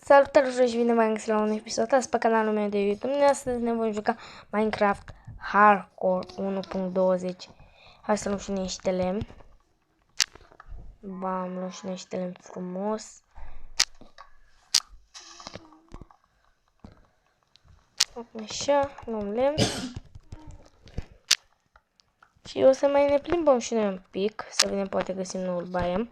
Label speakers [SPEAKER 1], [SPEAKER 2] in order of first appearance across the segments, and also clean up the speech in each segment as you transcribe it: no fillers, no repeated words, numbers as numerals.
[SPEAKER 1] Salutare și bine v-am găsit la un episod azi pe canalul meu de YouTube. Astăzi ne vom juca Minecraft Hardcore 1.20. Hai să luăm și niște lemn. Bam, luăm și niște lemn frumos. Așa, luăm lemn. Și o să mai ne plimbăm și noi un pic, să vedem, poate găsim noul biome.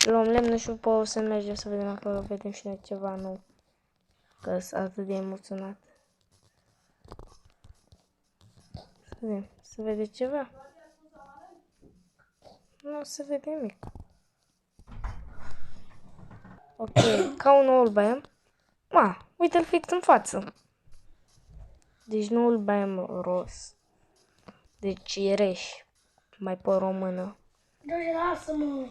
[SPEAKER 1] Luăm lemn și după o să mergem să vedem acolo, vedem și noi ceva nou. Că sunt atât de emoționat. Să vedem, se vede ceva? Nu se vede nimic. Ok, ca un noul biome. Uite-l fix în față. Deci noul biome ros. Deci e reș. Mai pe română.
[SPEAKER 2] George, lasă-mă!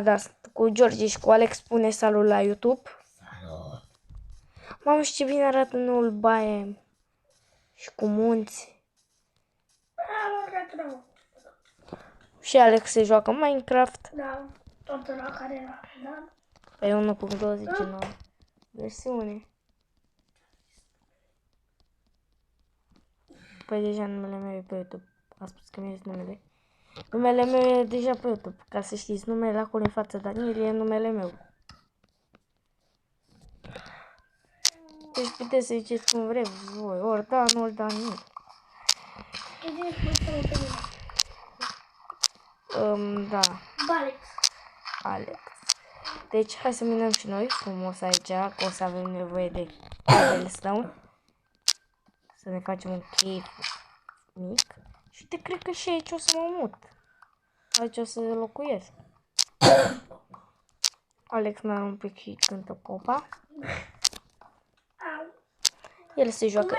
[SPEAKER 1] Da, cu George și cu Alex pune salut la YouTube.
[SPEAKER 2] Salut!
[SPEAKER 1] Mamă, și ce bine arată noul biome. Și cu munți. Și Alex se joacă Minecraft.
[SPEAKER 2] Da, toată la care era, da?
[SPEAKER 1] Pe 1.29 versiune. Păi deja numele meu e pe YouTube. A spus că mi-e numele. Numele meu e deja pe YouTube. Ca să știți, numele acolo în față Daniel e numele meu. Deci puteți să ziceți cum vreți voi. Ori Dan, ori Daniel. Da.
[SPEAKER 2] Alex.
[SPEAKER 1] Alex. Deci hai să minăm și noi frumos aici, că o să avem nevoie de cobblestone. Să ne facem un cave mic. Și uite, cred că și aici o să mă mut. Aici o să locuiesc. Alex mai are un pic și cântă popa. El se joacă.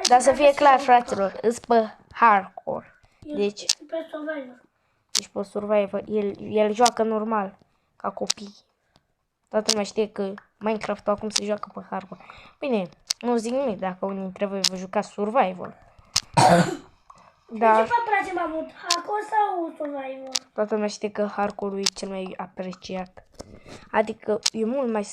[SPEAKER 1] Dar să fie clar, fraților, îs pe hardcore. Deci
[SPEAKER 2] pe survivor.
[SPEAKER 1] Deci pe survivor. El joacă normal, ca copii. Toată lumea știe că Minecraft acum se joacă pe hardcore. Bine, nu zic nimic dacă unii dintre voi vă jucați survivor.
[SPEAKER 2] Dar ce vă place mai mult, hardcore sau survivor?
[SPEAKER 1] Toată lumea știe că hardcore-ul e cel mai apreciat. Adică e mult mai...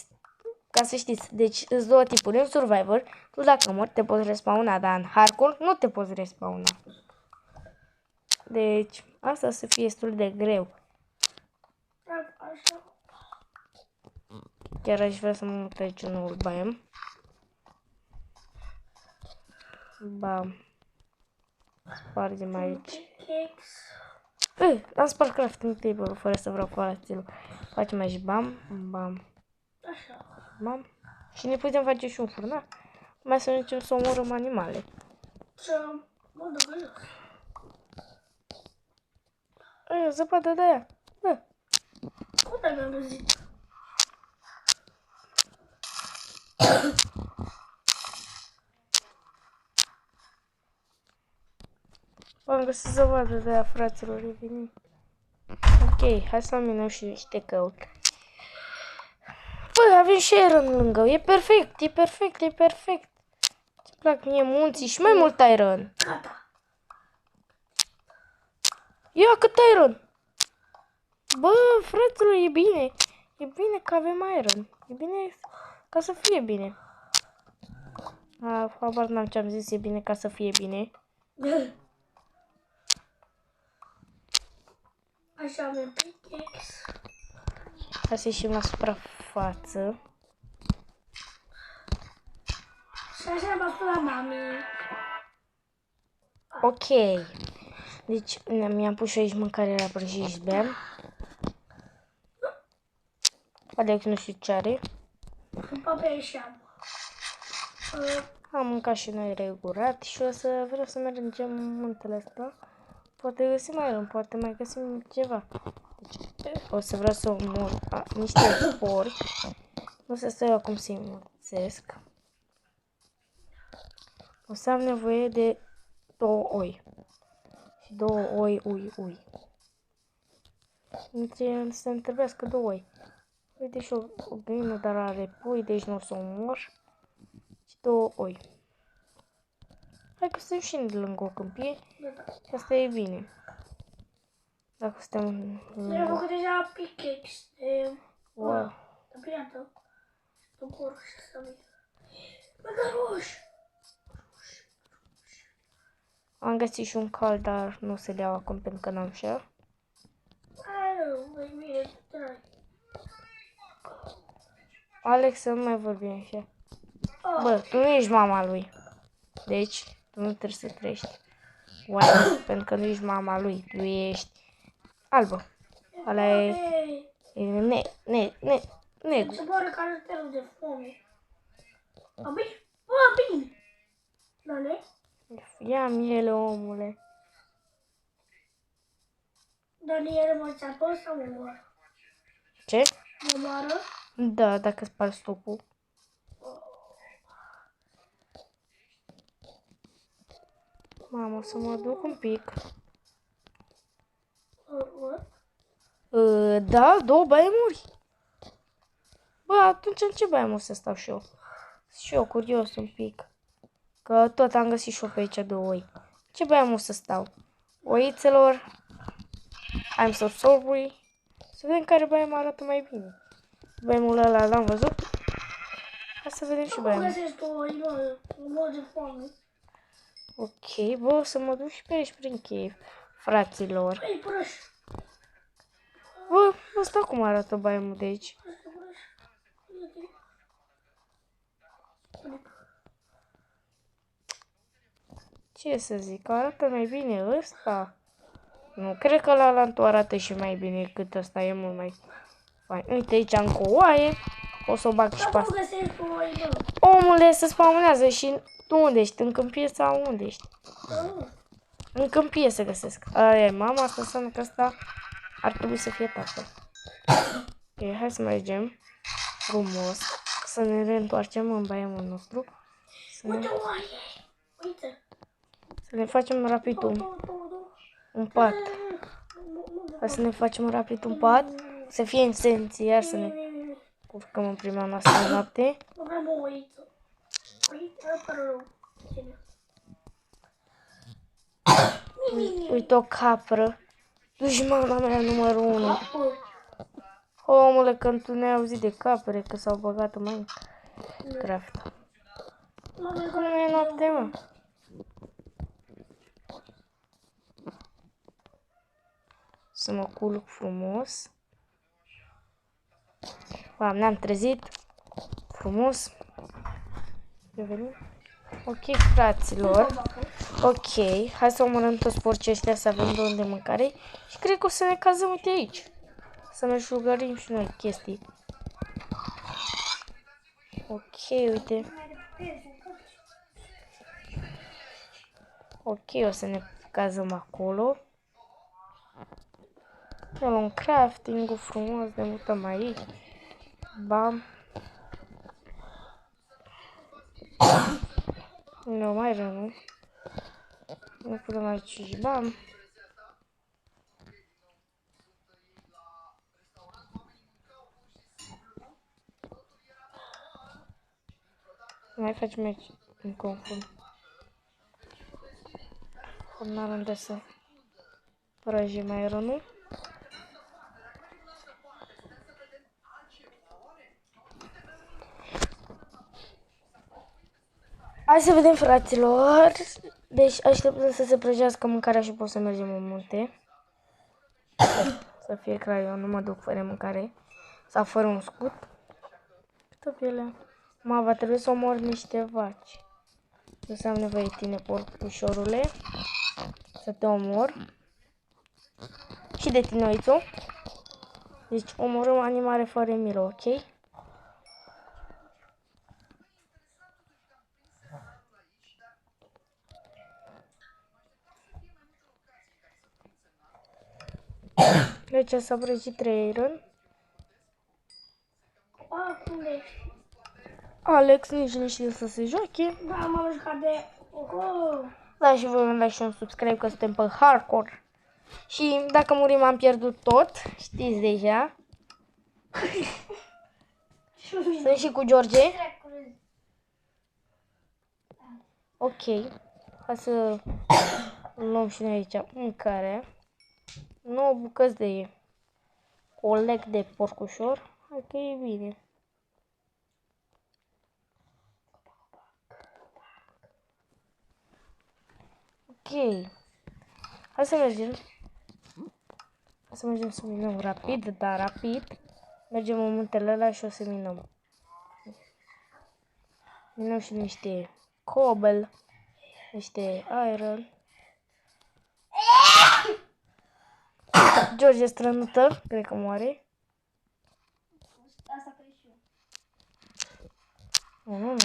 [SPEAKER 1] Ca să știți, deci sunt două tipuri. În survivor, tu dacă mori te poți respawna, dar în hardcore nu te poți respawna. Deci, asta să fie destul de greu.
[SPEAKER 2] Așa.
[SPEAKER 1] Chiar aș vrea să mă mut aici un noul biome. Bam. Spargem aici. Am spart crafting table fără să vreau colațiilor. Facem aici bam, bam,
[SPEAKER 2] Așa.
[SPEAKER 1] bam. Și ne putem face și un furnar. Mai să începem să omorăm animale.
[SPEAKER 2] Ce? Mă duc jos.
[SPEAKER 1] Zăpadă de aia.
[SPEAKER 2] Unde mi-am găsit?
[SPEAKER 1] Am găsit zăpadă de aia, fraților, e bine. Ok, hai să minăm și niște căuți. Bă, avem și iron lângă. E perfect, e perfect, e perfect. Ce plac mie munții și mai mult iron.
[SPEAKER 2] Gata.
[SPEAKER 1] Ia cât iron. Bă, fraților, e bine. E bine că avem iron. E bine ca să fie bine. Habar n-am ce am zis, e bine ca să fie bine.
[SPEAKER 2] Așa avem pickaxe.
[SPEAKER 1] Hai să ieșim la suprafață.
[SPEAKER 2] Și așa am spus la mami.
[SPEAKER 1] Ok. Deci mi-am pus și aici mâncare la prăjit și beam. Alex nu știu ce are.
[SPEAKER 2] Papel și am.
[SPEAKER 1] Am mâncat și noi regulat și o să vreau să mergem în muntele ăsta. Poate găsim iron, poate mai găsim ceva. Deci, o să vreau să omor niște porci. Nu să stau acum să-i înmulțesc. O să am nevoie de 2 oi. Și 2 oi, ui. Să-mi trebuiască 2 oi. Uite și o găină, dar are pui, deci nu o să o omor. Și 2 oi. Hai că sunt și lângă o câmpie. Și asta e bine. Dacă suntem...
[SPEAKER 2] Mi-am făcut deja pickaxe de...
[SPEAKER 1] Wow.
[SPEAKER 2] De piatră. De coruș să văd. Măgăruș!
[SPEAKER 1] Am găsit și un cal, dar nu se le iau acum pentru că n-am share.
[SPEAKER 2] Ai, mai bine, trai.
[SPEAKER 1] Alex, să nu mai vorbim așa.
[SPEAKER 2] Oh,
[SPEAKER 1] Bă, tu nu ești mama lui. Deci, tu nu trebuie să trăiești. Oare, pentru că nu ești mama lui. Tu ești albă. Ala e negru.
[SPEAKER 2] se pare caracterul de foame. A, bine? Bă, bine! Dale?
[SPEAKER 1] Ia miele, omule.
[SPEAKER 2] Daniel mă țeapă sau mă moară?
[SPEAKER 1] Ce?
[SPEAKER 2] Mă moară?
[SPEAKER 1] Da, dacă spari stopul. Mamă, să mă duc un pic. Da, 2 băiemuri. Bă, atunci în ce băiemuri să stau și eu? Și eu curios un pic. Că tot am găsit și eu pe aici 2 oi. Ce băiemuri să stau? Oițelor. I'm so sorry. Să vedem care băiem arată mai bine. Băiemul ăla l-am văzut. Hai să vedem și
[SPEAKER 2] Nu
[SPEAKER 1] băiemul.
[SPEAKER 2] găsesc tu oi, bă, mă de foame.
[SPEAKER 1] Ok, bă, o să mă duc și pe aici prin cave, fraților.
[SPEAKER 2] Ei, prăș!
[SPEAKER 1] Bă, ăsta cum arată băiemul de aici? Ce să zic, arată mai bine ăsta? Nu, cred că la lantul arată și mai bine decât ăsta, e mult mai fain. Uite, aici încă o oaie, o să o bag și pe
[SPEAKER 2] Dar
[SPEAKER 1] asta.
[SPEAKER 2] nu găsesc tu oi, bă.
[SPEAKER 1] Omule, se spawnează și tu unde ești? În câmpie sau unde ești?
[SPEAKER 2] Da,
[SPEAKER 1] În câmpie se găsesc. Aia e mama, asta înseamnă că asta ar trebui să fie tatăl. Ok, hai să mergem frumos, să ne reîntoarcem în baiemul nostru.
[SPEAKER 2] uite oaie! Uite!
[SPEAKER 1] Să ne facem rapid un pat. Hai să ne facem rapid un pat, să fie intenție, iar să ne curcăm în prima noastră noapte.
[SPEAKER 2] Nu vreau o oiță. Oiță, pără rău.
[SPEAKER 1] Uite o capră. Dușmana mea numărul 1.
[SPEAKER 2] Apă.
[SPEAKER 1] Omule, când tu ne-ai auzit de capre, că s-au băgat în Minecraft. Nu e noapte, mă. Să mă culc frumos. Bam, ne-am trezit. Frumos. Revenim. Ok, fraților. Ok, hai să omorâm toți porcii ăștia să avem de unde mâncare. Și cred că o să ne cazăm, uite aici. Să ne șugărim și noi chestii. Ok, uite. Ok, o să ne cazăm acolo. Ne luăm crafting-ul frumos, ne mutăm aici. Bam. Nu mai rău, nu? Ne punem aici și bam. Mai facem aici încă un fund. N-am unde să prăjim aeronul. Hai să vedem, fraților. Deci așteptăm să se prăjească mâncarea și pot să mergem în munte. Să fie clar, eu nu mă duc fără mâncare. Sau fără un scut. Câtă piele. Ma, va trebui să omor niște vaci. Nu să am nevoie de tine, porcușorule. Să te omor. Și de tine, oițu. Deci omorâm animale fără milă, ok? Deci s-a prăjit 3 iron.
[SPEAKER 2] Acum ești.
[SPEAKER 1] Alex nici nu știe să se joace.
[SPEAKER 2] Da, m-am jucat de... Oho!
[SPEAKER 1] Da, și voi îmi dați și un subscribe că suntem pe hardcore. Și dacă murim am pierdut tot, știți deja. Sunt și cu George. Ok. Hai să luăm și noi aici mâncare. 9 bucăți de coleg de porcușor. Hai că e bine. Ok. Hai să mergem. Hai să mergem să minăm rapid, dar rapid. Mergem în muntele ăla și o să minăm. Minăm și niște cobble, niște iron. George strănută, cred că moare.
[SPEAKER 2] Asta cred și eu.
[SPEAKER 1] Nu.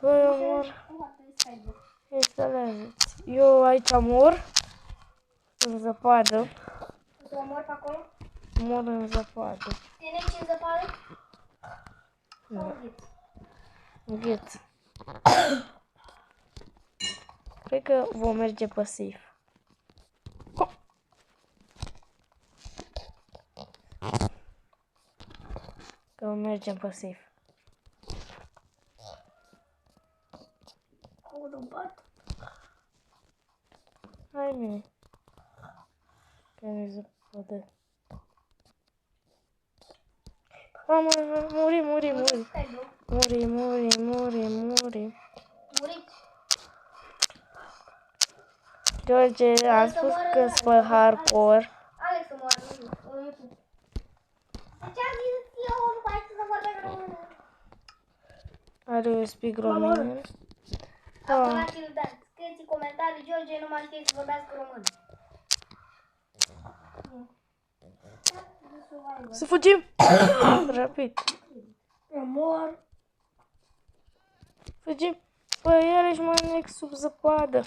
[SPEAKER 1] Băi, amor, instalează-ți. Eu aici mor în zăpadă.
[SPEAKER 2] Tu omori pe acolo?
[SPEAKER 1] Mor în zăpadă.
[SPEAKER 2] Tine aici în zăpadă?
[SPEAKER 1] Nu. Îngheț. Cred că vom merge pe safe. Că mergem pe safe.
[SPEAKER 2] Cu rubat.
[SPEAKER 1] Hai bine. Că nu se poate. Mamă, muri. Muri. George, am spus că spă hardcore.
[SPEAKER 2] Alex să moară, nu YouTube. Ce am zis eu, nu mai să vorbesc română.
[SPEAKER 1] Are you speak Romanian?
[SPEAKER 2] Apărați-l, da. Scrieți în comentarii, George nu mai știe să vorbească română.
[SPEAKER 1] Să fugim! Rapid.
[SPEAKER 2] Amor.
[SPEAKER 1] Fugim. Păi, iarăși mă nec sub zăpadă.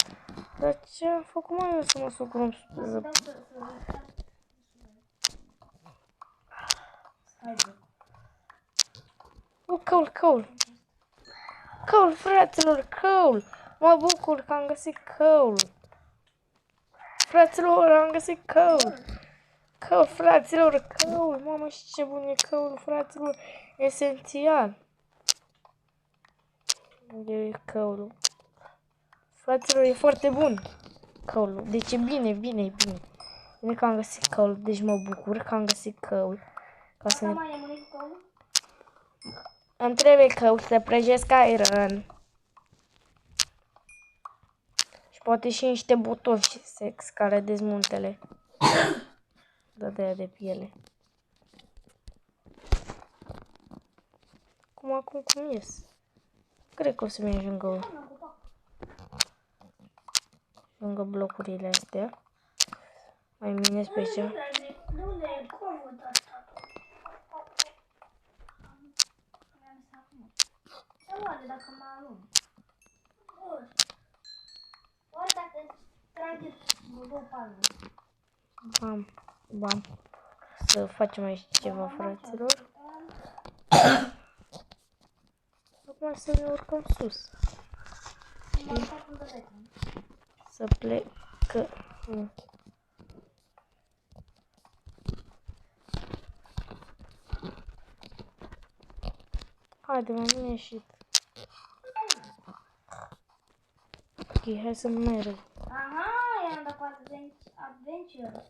[SPEAKER 1] Dar ce am făcut mai eu să mă sucrum sub zăpadă? Căul, fraților, căul! Mă bucur că am găsit căul. Fraților, am găsit căul. Căul, fraților, căul. Mamă, și ce bun e căul, fraților. Esențial. E căulul. Fraților, e foarte bun căulul. Deci e bine. Bine că am găsit căul. Deci mă bucur că am găsit căul. Ca să ne... Îmi trebuie căul să prăjesc iron. Și poate și niște butoși sex care dezmuntele. De piele. Acum cum ies? Cred că o să-mi ajungă blocurile astea. Mai minez pe ce? Bam. Să facem aici ceva, fraților. Acum să ne urcăm sus. Și să plecăm. Haide, m-am ieșit. Ok, hai să merg.
[SPEAKER 2] Aha, i-am dat adventure.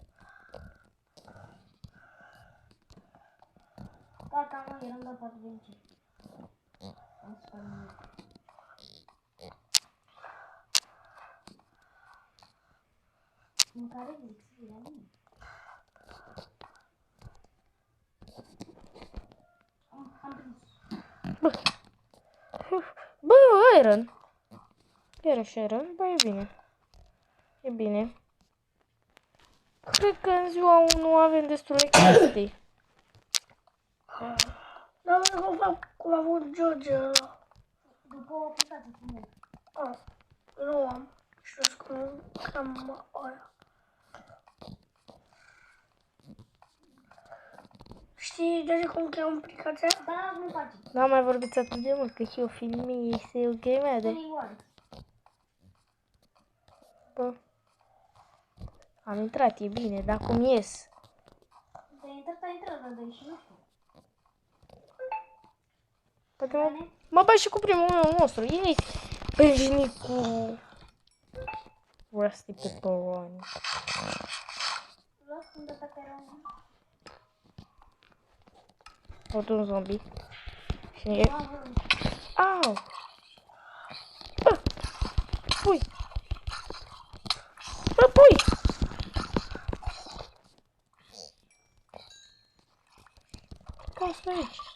[SPEAKER 2] Gata, mă, i-am dat adventure. Mâncare de la mine. Am prins.
[SPEAKER 1] Bă, iron. Iarăși iron. Bă, e bine. Cred că în ziua 1 avem destule chestii.
[SPEAKER 2] Dar nu fac cum a avut George ăla. După o aplicație frumos. Nu am. Și cum am aia. Știi de cum cheamă aplicația? Da, nu face.
[SPEAKER 1] N-am mai vorbit atât de mult, că și eu filmii este o grămadă. Bă. Am intrat, e bine, dar cum ies?
[SPEAKER 2] Ai intrat, dar și nu știu.
[SPEAKER 1] Poate mă bagi și cu primul meu monstru. Ei, benjinic cu Rusty Pepperoni. Tot un zombie. Și e... Au! Pui! Bă, pui! Ca-s aici.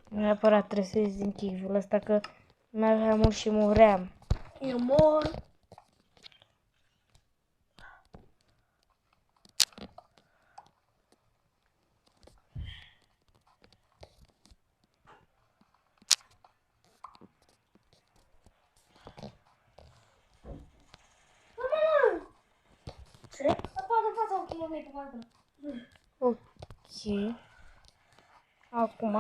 [SPEAKER 1] Neapărat trebuie să ies din chivul ăsta, că mi-avea mult și muream.
[SPEAKER 2] Eu mor. Ce?
[SPEAKER 1] Ok. Acum...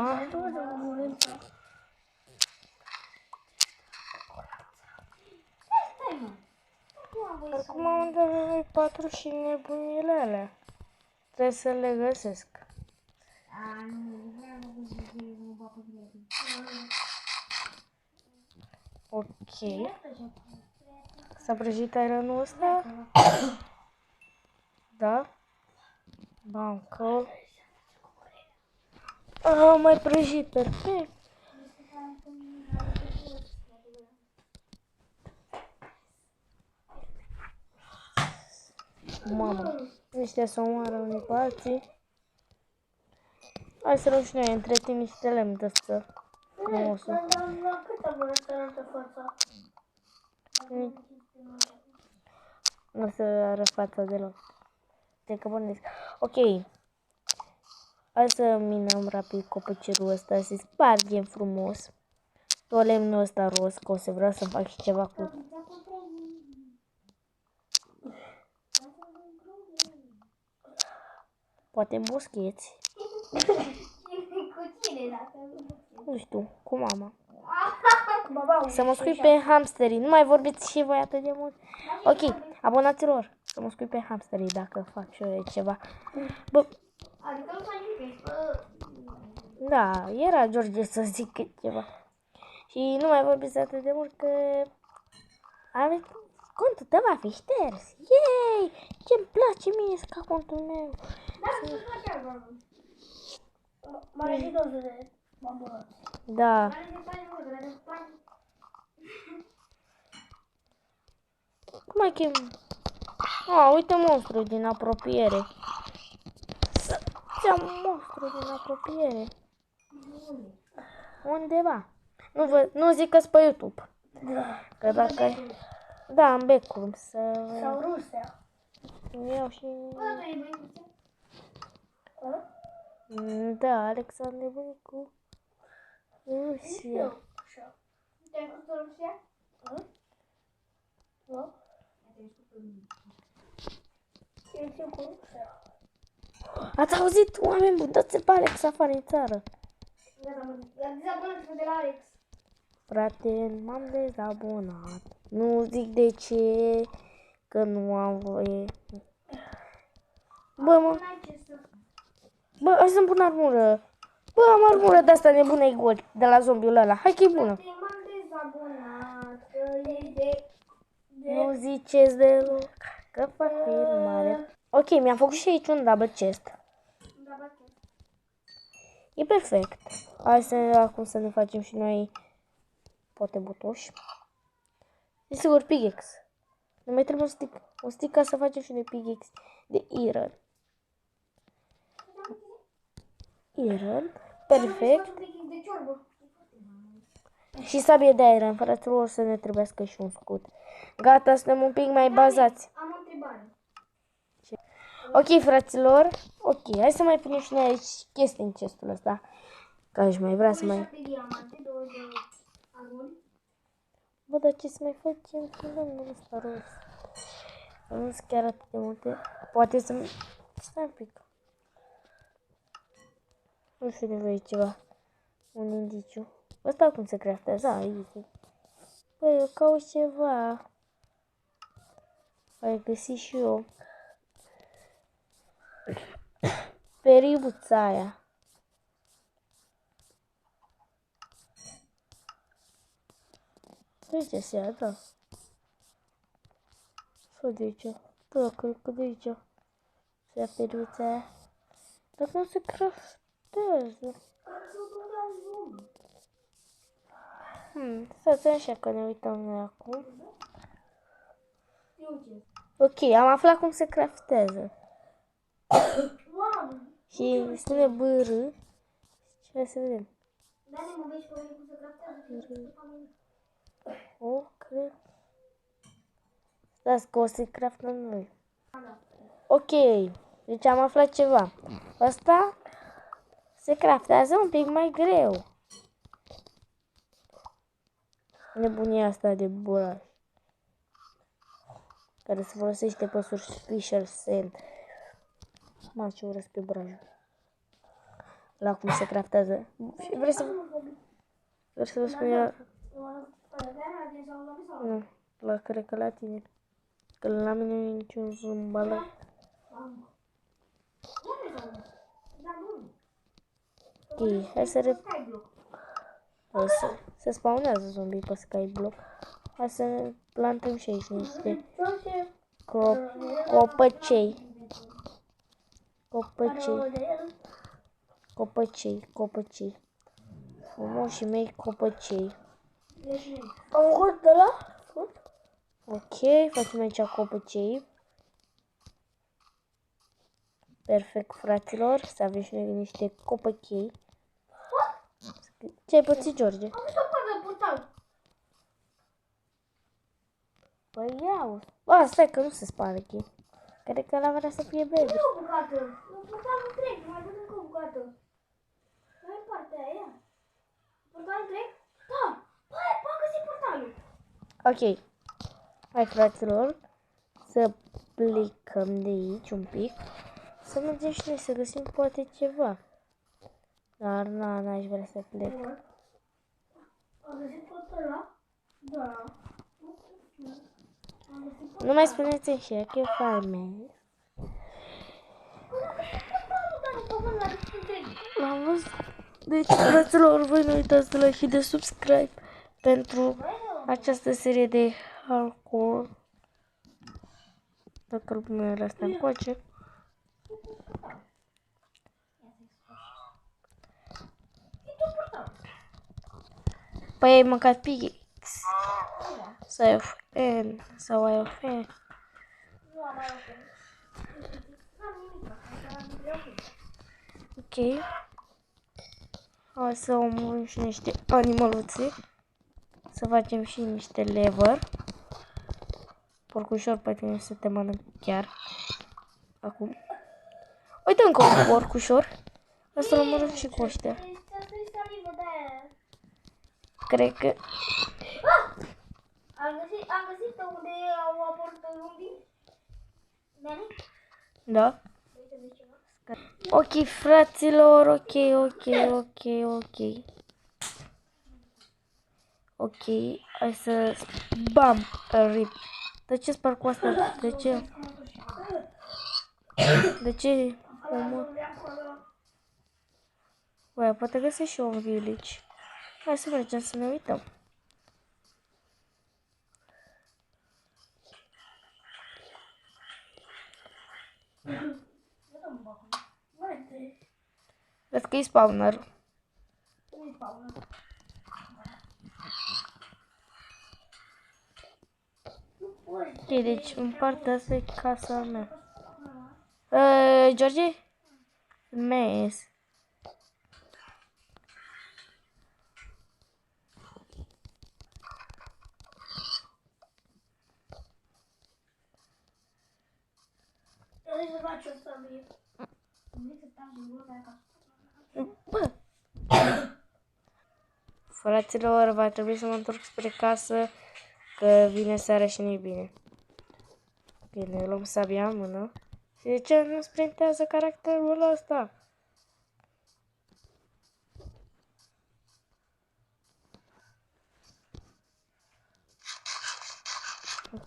[SPEAKER 1] Acum unde avem 4 și nebunile alea. Trebuie să le găsesc. Ok. S-a prăjit ironul ăsta? Da? Bancă. Ah, mai prăjit, perfect. Mamă, ăștia să omoară unii pe alții. Hai să luăm și noi între timp niște lemn de ăsta. Frumosul.
[SPEAKER 2] La cât am arătat fața?
[SPEAKER 1] Nu se ară fața deloc. Te căpănesc. Ok. Hai să minăm rapid copăcerul ăsta, să spargem frumos. Tot lemnul ăsta roz, că o să vreau să fac și ceva cu... Poate boscheți.
[SPEAKER 3] Cu cine dacă
[SPEAKER 1] Nu știu, cu mama.
[SPEAKER 2] Baba,
[SPEAKER 1] Să mă scui pe hamsterii. Nu mai vorbiți și voi atât de mult. Ok, abonaților. Să mă scui pe hamsterii dacă fac și eu ceva. Bă,
[SPEAKER 3] adică nu faci nimic, bă.
[SPEAKER 1] da, era George să zic ceva. Și nu mai vorbiți atât de mult că... Aveți... Contul tău va fi șters. Yay! Ce-mi place mie să ca contul meu.
[SPEAKER 3] Dar nu faci așa,
[SPEAKER 2] m-a reșit 200 de bambulă.
[SPEAKER 1] Da.
[SPEAKER 3] Are de bani mult, are de bani.
[SPEAKER 1] Cum ai chem? Ah, uite monstru din apropiere. Ce monstru din apropiere. Undeva. Nu, nu zic că-s pe YouTube.
[SPEAKER 2] Da.
[SPEAKER 1] Că dacă... Da, în becul.
[SPEAKER 2] Sau Rusia.
[SPEAKER 1] Iau și...
[SPEAKER 3] Bă, tu e băicuță?
[SPEAKER 1] Da, Alexandru Bunicu. Rusia.
[SPEAKER 2] Așa.
[SPEAKER 3] Te-ai făcut în Rusia?
[SPEAKER 2] Nu? Eu știu cu Rusia.
[SPEAKER 1] Ați auzit? Oameni buni, dați-l pe Alex afară în țară.
[SPEAKER 3] Gata, mă. I-am dezabonat de la Alex.
[SPEAKER 1] Frate, m-am dezabonat. Nu zic de ce, că nu am voie. Bă, mă,
[SPEAKER 3] N-ai ce să...
[SPEAKER 1] bă, hai să-mi pun armură. Bă, am armură de-asta nebună e gol, de la zombiul ăla. Hai că e bună.
[SPEAKER 3] Frate, m-am dezabonat, că e de...
[SPEAKER 1] Nu ziceți deloc că fac filmare. Ok, mi-am făcut și aici un double chest.
[SPEAKER 3] Da, bate.
[SPEAKER 1] E perfect. Hai să acum să ne facem și noi poate butoși. Desigur, pickaxe. Ne mai trebuie un stick ca să facem și noi pickaxe de iron. Iron. Perfect.
[SPEAKER 3] Un pic de ciorbă.
[SPEAKER 1] Și sabie de iron, fraților, să ne trebuiască și un scut. Gata, suntem un pic mai bazați.
[SPEAKER 3] Am o întrebare.
[SPEAKER 1] Ok, fraților. Ok, hai să mai punem și noi aici chestii în chestul ăsta. Că aș mai vrea să mai...
[SPEAKER 3] 7 diamante, 2 de armuri.
[SPEAKER 1] Bă, dar ce să mai facem cu domnul ăsta roz? Nu sunt chiar atât de multe. Poate să... Stai un pic. Nu știu de voi ceva. Un indiciu. Ăsta cum se craftează? Da, easy. Băi, eu caut ceva. Ai găsit și eu. Periuța aia. De ce se ia, da? Sau de aici? Da, cred că de aici. Se ia periuța aia. Dar cum se craftează? Stați așa că ne uităm noi acum. Ok, am aflat cum se craftează. Și spune BR. Și hai să vedem. O, cred. Stați că o să-i craftăm noi. Ok, deci am aflat ceva. Asta se craftează un pic mai greu. Nebunia asta de buraș. Care se folosește pe Fisher Sand. Mă, ce urăsc pe brajul. La cum se craftează. Și vrei să vă spun eu? Nu, cred că la tine. Că la mine nu e niciun zumbală. Ok, hai să se spawnează zombie pe Skyblock. Hai să ne plantăm și aici niște copăcei. Copăcei. Frumoși mei copăcei.
[SPEAKER 2] Am gust de la?
[SPEAKER 1] Ok, facem aici copăcei. Perfect, fraților, să avem și noi niște copăchei. Ce ai pățit, George?
[SPEAKER 2] Am văzut o parte de portal.
[SPEAKER 1] Păi iau. Bă, stai că nu se spală chei. Cred că ăla vrea să fie baby.
[SPEAKER 3] Nu o bucată. Un portal întreg. Mai văd încă o bucată. Mai în partea aia. Portal întreg? Da. Băi, am găsit portalul.
[SPEAKER 1] Ok. Hai, fraților, să plecăm de aici un pic. Să mergem și noi să găsim poate ceva. Dar n-aș vrea să plec.
[SPEAKER 2] Am găsit portalul ăla? Da.
[SPEAKER 1] Nu mai spuneți așa, că e farme. L-am văzut. Deci, fraților, voi nu uitați de like și de subscribe pentru această serie de hardcore. Dacă îl pun la asta încoace. Păi ai mâncat piggy. Sau ai ofn. Sau ai ofn.
[SPEAKER 3] Nu am mai ofen.
[SPEAKER 1] Ok. Hai să omorâm și niște animăluțe. Să facem și niște lever. Porcușor pe tine să te mănânc chiar. Acum. Uite încă un porcușor. Asta-l omorâm și cu ăștia. Cred că...
[SPEAKER 3] Am găsit unde au apărut zombii. Dani?
[SPEAKER 1] Da. Ok, fraților, ok. Ok, hai să... Bam! Rip. De ce sparg cu asta? De ce? De ce? Băi, poate găsesc și eu un village. Hai să mergem să ne uităm. Vezi că e spawner. Ok, deci în partea asta e casa mea. George? Mes. Bă. Fraților, va trebui să mă întorc spre casă, că vine seara și nu-i bine. Bine, luăm sabia în mână. Și de ce nu sprintează caracterul ăsta?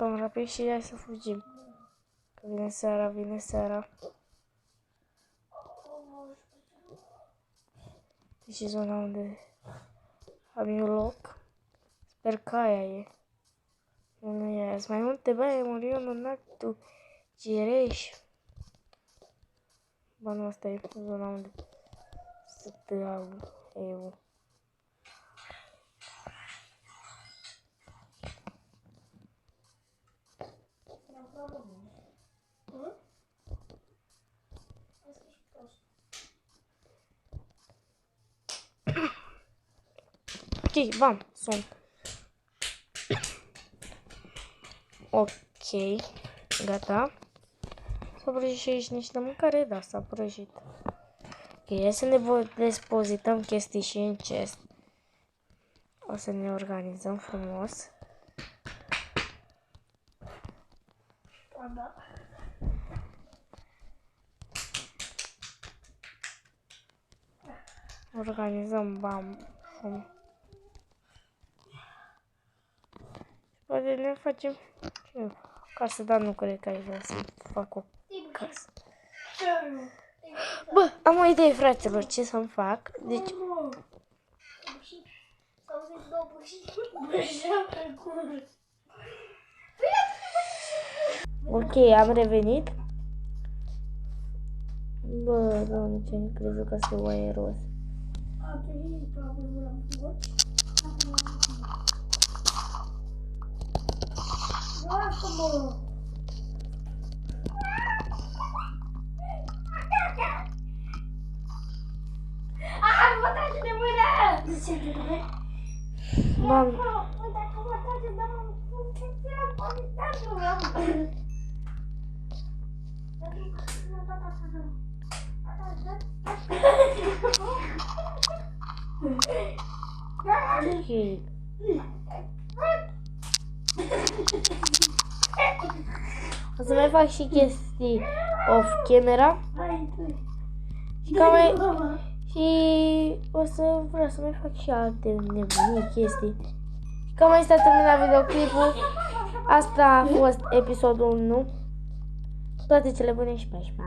[SPEAKER 1] mișcăm rapid și hai să fugim. Că vine seara, vine seara. Deci e zona unde am eu loc. Sper că aia e. Nu e aia. Sunt mai multe baie, Morion, Nactu, Cireș. Ba nu, asta e zona unde stăteam eu. Ok, bam, sunt. Ok, gata. S-a prăjit și aici niște mâncare? Da, s-a prăjit. Ok, hai să ne depozităm chestii și în chest. O să ne organizăm frumos.
[SPEAKER 2] Da.
[SPEAKER 1] Organizăm, bam, frumos. Poate ne facem casă, dar nu cred că ai vrea să fac o casă. Bă, am o idee, fraților, ce să-mi fac. Deci, ok, am revenit. Bă, doamne, ce-am crezut că se oaie roz.
[SPEAKER 2] Lasă-mă!
[SPEAKER 3] Aha, mă trage de mână!
[SPEAKER 2] De ce de mână?
[SPEAKER 1] Mam,
[SPEAKER 3] Dacă mă trage de mână,
[SPEAKER 1] ok. O să mai fac și chestii off camera. Și ca mai... Și o să vreau să mai fac și alte nebunii, chestii. Și cam mai s-a terminat videoclipul. Asta a fost episodul 1. Toate cele bune și pa, pa.